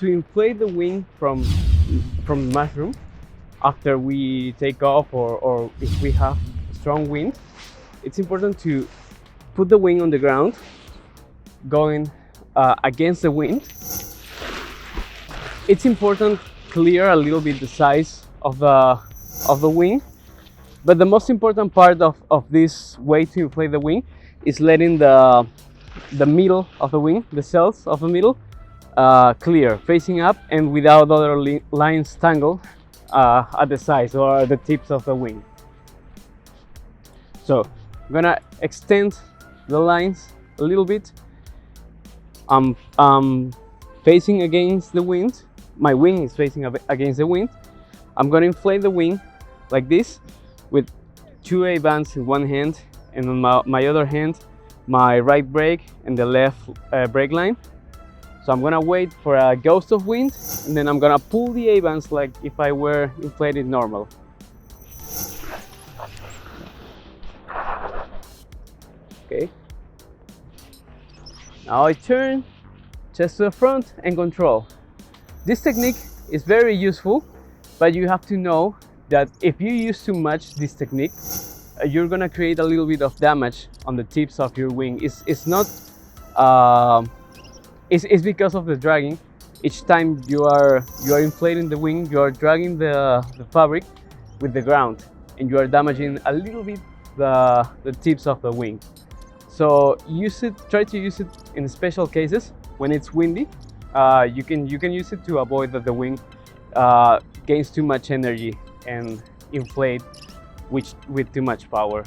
to inflate the wing from the mushroom after we take off, or if we have strong wind, it's important to put the wing on the ground, going against the wind. It's important clear a little bit the size of the wing, but the most important part of this way to inflate the wing is letting the middle of the wing, the cells of the middle, clear, facing up and without other lines tangled at the sides or at the tips of the wing. So I'm gonna extend the lines a little bit. I'm facing against the wind. My wing is facing against the wind. I'm gonna inflate the wing like this with 2 A-bands in one hand, and on my other hand my right brake and the left brake line. So I'm gonna wait for a gust of wind, and then I'm gonna pull the A-bands like if I were inflated normal. Okay. Now I turn chest to the front and control. This technique is very useful, but you have to know that if you use too much this technique, you're gonna create a little bit of damage on the tips of your wing. It's not it's because of the dragging. Each time you are inflating the wing, you are dragging the fabric with the ground, and you are damaging a little bit the tips of the wing. So try to use it in special cases when it's windy. You can use it to avoid that the wing gains too much energy and inflate with too much power.